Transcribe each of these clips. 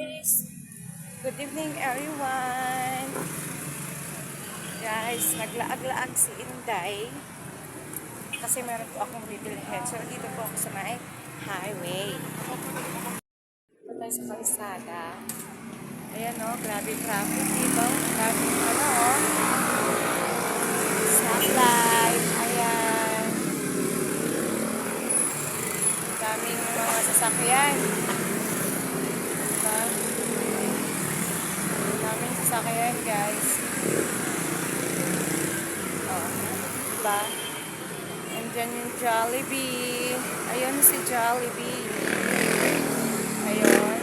guys! Good evening everyone! Guys, naglaag-laag si Inday kasi meron po akong bibilhin. So, dito po ako sa may highway. Ito tayo sa kalsada. Ayan o, grabe traffic dito. Traffic stoplight. Ayan. Daming mga sasakyan. Daming sasakyan, guys. Oh, diba? Andyan yung Jollibee. Ayun si Jollibee. Ayun.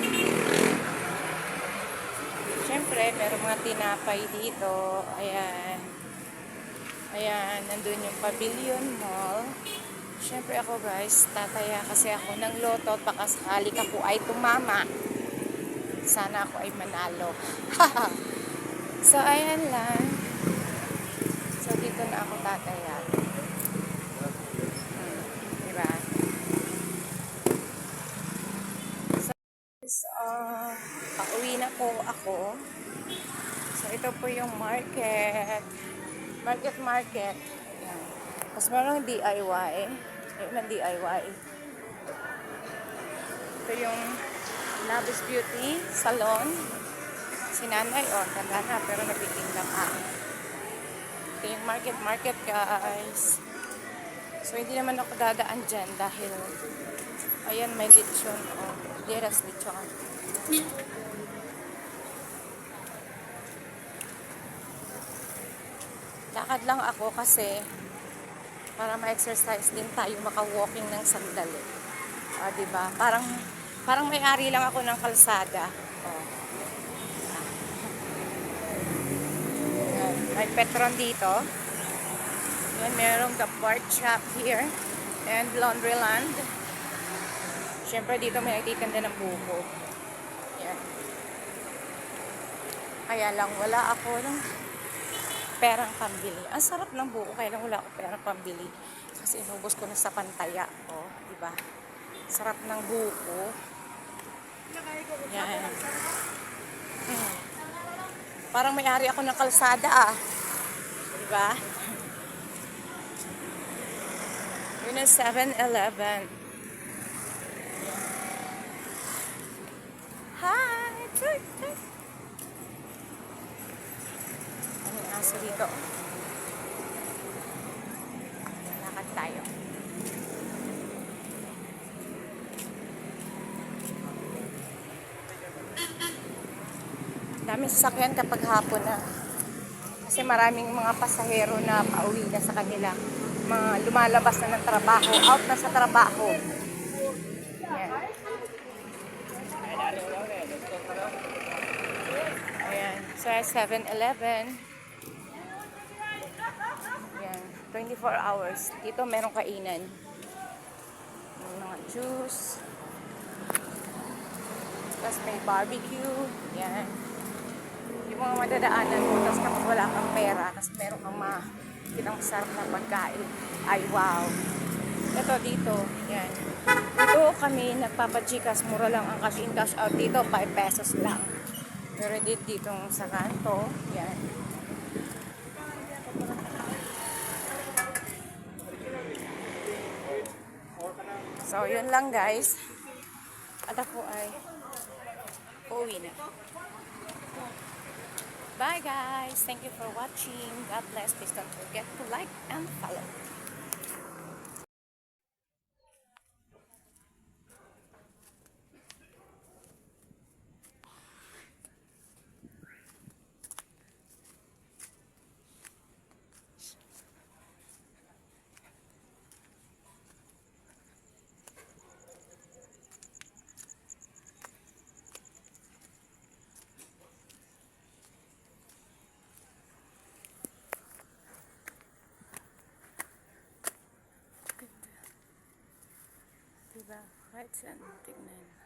Siyempre, meron mga tinapay dito. Ayan. Ayan, nandun yung Pavilion Mall. Siyempre ako, guys, tataya kasi ako ng loto. Baka sakali ka po ay tumama. Sana ako ay manalo. So, ayan lang. So, dito na ako tataya. Diba? So, pauwi na po ako. So, ito po yung market. Market. Ayan. Tapos merong DIY. Ayun ang DIY. Ito yung Labis Beauty Salon. Si nanay, tanda na, pero nagtitinda ka. Ito yung market guys. So, hindi naman ako dadaan dyan dahil ayan, may lechon. Deras lechon. Lakad lang ako kasi para ma-exercise din tayo, maka-walking ng sandali. Diba? Parang may-ari lang ako ng kalsada. May Petron dito. Yan, merong the bark shop here. And Laundryland. Siyempre dito may nagtitinda ng buko. Yan. Kaya lang wala ako ng perang pambili. Ang sarap ng buko, kaya lang wala ako perang pambili. Kasi inubos ko na sa Pantaya. Diba? Sarap ng buko. Yan. Parang may-ari ako ng kalsada Diba? Yun ang 7-Eleven. Hi! Ano yung aso dito? Lakad tayo. Daming sasakyan kapag hapon na. Kasi maraming mga pasahero na pauwi na sa kanila. Mga lumalabas na ng trabaho. Out na sa trabaho. Ayan. Ayan. So, 7-Eleven. Ayan. 24 hours. Dito merong kainan. Mga juice. Tapos may barbecue. Ayan. Yung mga madadaanan mo, tapos kapag wala kang pera, tapos meron kang makitang sarap na pagkain, ay wow. Ito dito, yan. Dito kami nagpapajikas, mura lang ang cash in cash out dito, 5 pesos lang. Pero dito sa kanto, yan. So, yun lang guys. At ako ay uuwi na. Bye guys! Thank you for watching. God bless. Please don't forget to like and follow. Diba? Right saan? Tignan.